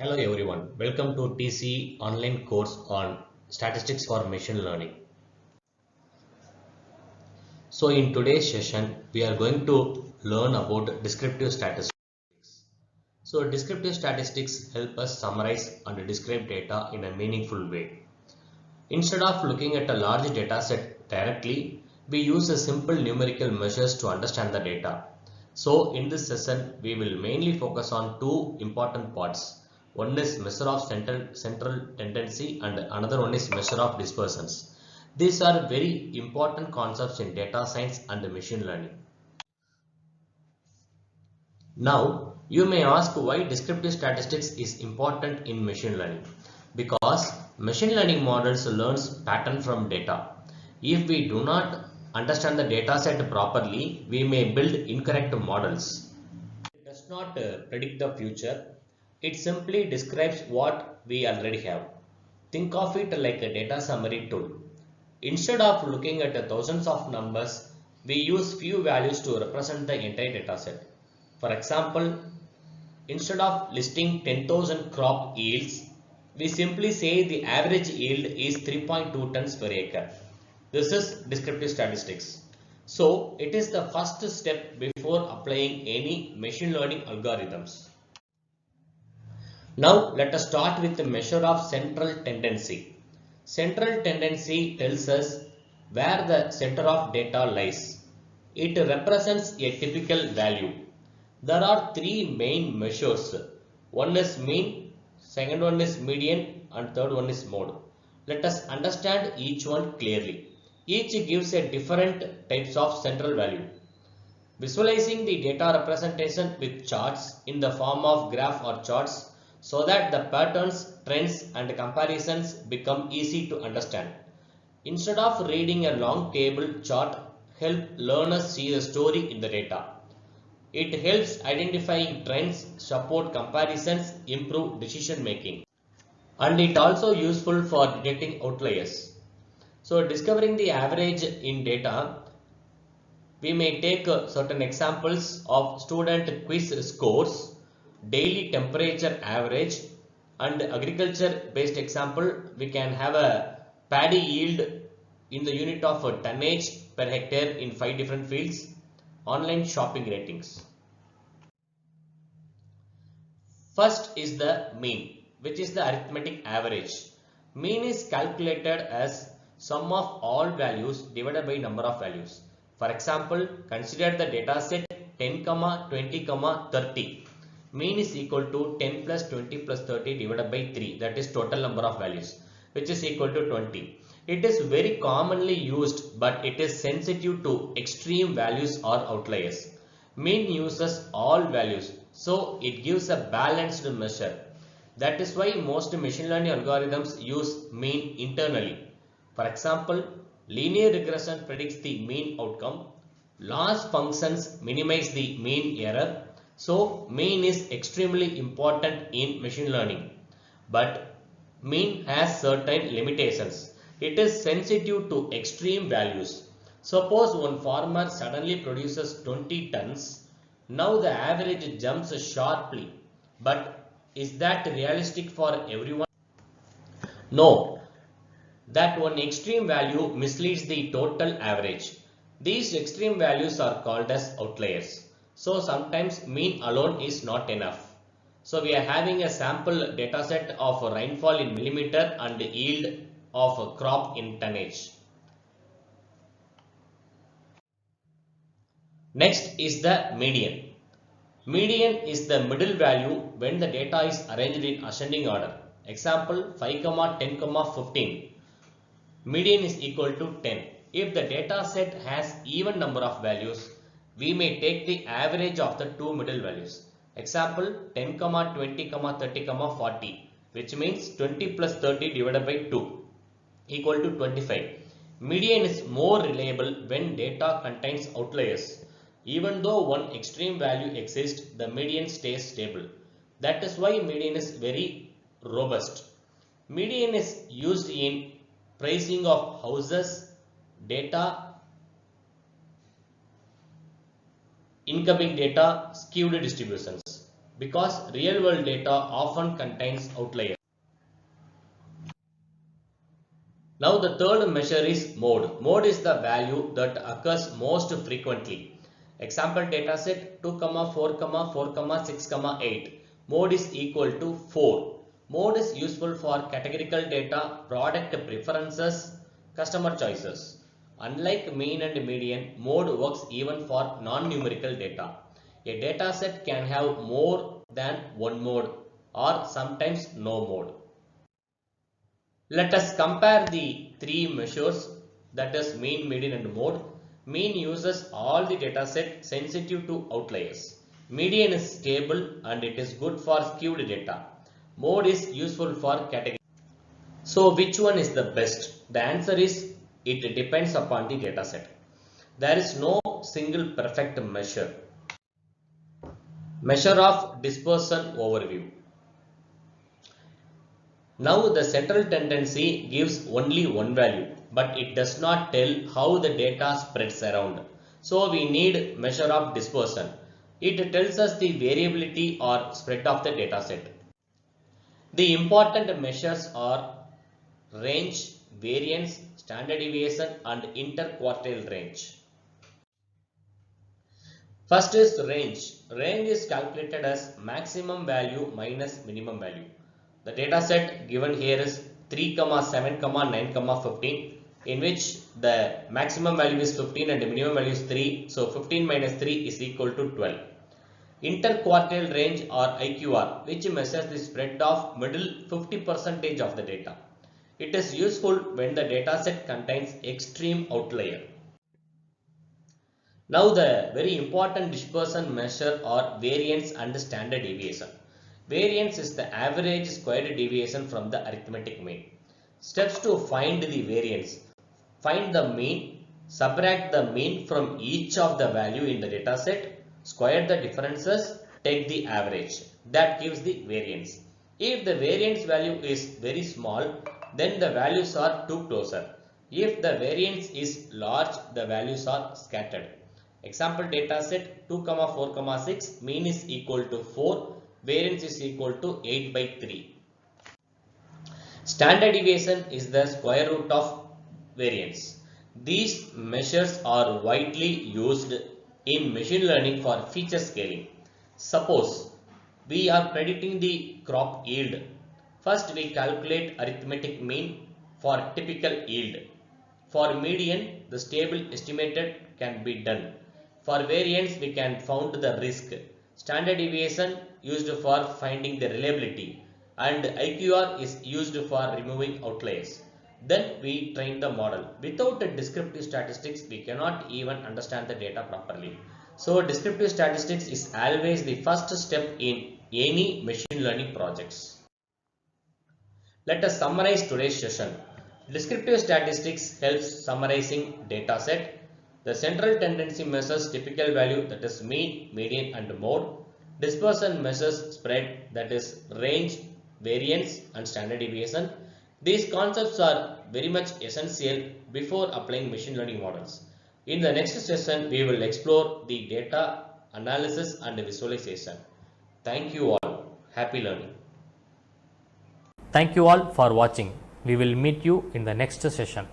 Hello everyone, welcome to TC online course on statistics for machine learning. So in today's session, we are going to learn about descriptive statistics. So descriptive statistics help us summarize and describe data in a meaningful way. Instead of looking at a large data set directly, we use a simple numerical measures to understand the data. So in this session, we will mainly focus on two important parts. One is measure of central tendency and another one is measure of dispersions. These are very important concepts in data science and machine learning. Now, you may ask why descriptive statistics is important in machine learning. Because machine learning models learns pattern from data. If we do not understand the data set properly, we may build incorrect models. It does not predict the future. It simply describes what we already have. Think of it like a data summary tool. Instead of looking at thousands of numbers, we use few values to represent the entire data set. For example, instead of listing 10,000 crop yields, we simply say the average yield is 3.2 tons per acre. This is descriptive statistics. So, it is the first step before applying any machine learning algorithms. Now, let us start with the measure of central tendency. Central tendency tells us where the center of data lies. It represents a typical value. There are three main measures. One is mean, second one is median, and third one is mode. Let us understand each one clearly. Each gives a different types of central value. Visualizing the data representation with charts in the form of graph or charts so that the patterns, trends and comparisons become easy to understand. Instead of reading a long table chart, help learners see the story in the data. It helps identifying trends, support comparisons, improve decision making. And it also useful for detecting outliers. So discovering the average in data, we may take certain examples of student quiz scores, daily temperature average, and agriculture based example. We can have a paddy yield in the unit of tonnage per hectare in 5 different fields, online shopping ratings. First is the mean, which is the arithmetic average. Mean is calculated as sum of all values divided by number of values. For example, consider the data set 10, 20, 30. Mean is equal to 10 plus 20 plus 30 divided by 3, that is total number of values, which is equal to 20. It is very commonly used, but it is sensitive to extreme values or outliers. Mean uses all values, so it gives a balanced measure. That is why most machine learning algorithms use mean internally. For example, linear regression predicts the mean outcome. Loss functions minimize the mean error. So, mean is extremely important in machine learning. But mean has certain limitations. It is sensitive to extreme values. Suppose one farmer suddenly produces 20 tons. Now the average jumps sharply. But is that realistic for everyone? No. That one extreme value misleads the total average. These extreme values are called as outliers. So sometimes mean alone is not enough. So we are having a sample data set of rainfall in millimeter and yield of crop in tonnage. Next is the median. Median is the middle value when the data is arranged in ascending order. Example 5, 10, 15. Median is equal to 10. If the data set has even number of values, we may take the average of the two middle values. Example 10, 20, 30, 40, which means 20 plus 30 divided by 2 equal to 25. Median is more reliable when data contains outliers. Even though one extreme value exists, the median stays stable. That is why median is very robust. Median is used in pricing of houses, data, incoming data, skewed distributions. because real world data often contains outliers. Now the third measure is mode. Mode is the value that occurs most frequently. Example dataset 2, 4, 4, 6, 8. Mode is equal to 4. Mode is useful for categorical data, product preferences, customer choices. Unlike mean and median, mode works even for non-numerical data. A dataset can have more than one mode or sometimes no mode. Let us compare the three measures, that is mean, median and mode. Mean uses all the dataset sensitive to outliers. Median is stable and it is good for skewed data. Mode is useful for category. So which one is the best? The answer is it depends upon the dataset. There is no single perfect measure. Measure of dispersion overview. Now the central tendency gives only one value, but it does not tell how the data spreads around. So we need measure of dispersion. It tells us the variability or spread of the data set. The important measures are range, variance, standard deviation and interquartile range. First is range. Range is calculated as maximum value minus minimum value. The data set given here is 3, 7, 9, 15, in which the maximum value is 15 and the minimum value is 3. So 15 minus 3 is equal to 12. Interquartile range or IQR, which measures the spread of middle 50% of the data. It is useful when the data set contains extreme outlier. Now the very important dispersion measure are variance and standard deviation. Variance is the average squared deviation from the arithmetic mean. Steps to find the variance. Find the mean, subtract the mean from each of the value in the data set, square the differences, take the average. That gives the variance. If the variance value is very small, then the values are too closer. If the variance is large, the values are scattered. Example data set 2, 4, 6, mean is equal to 4, variance is equal to 8 by 3. Standard deviation is the square root of variance. These measures are widely used in machine learning for feature scaling. Suppose we are predicting the crop yield. First we calculate arithmetic mean for typical yield. For median, the stable estimated can be done. For variance, we can found the risk. Standard deviation used for finding the reliability, and IQR is used for removing outliers. Then we train the model. Without descriptive statistics, we cannot even understand the data properly. So descriptive statistics is always the first step in any machine learning projects. Let us summarize today's session. Descriptive statistics helps summarizing data set. The central tendency measures typical value, that is mean, median and mode. Dispersion measures spread, that is range, variance and standard deviation. These concepts are very much essential before applying machine learning models. In the next session, we will explore the data analysis and visualization. Thank you all. Happy learning. Thank you all for watching. We will meet you in the next session.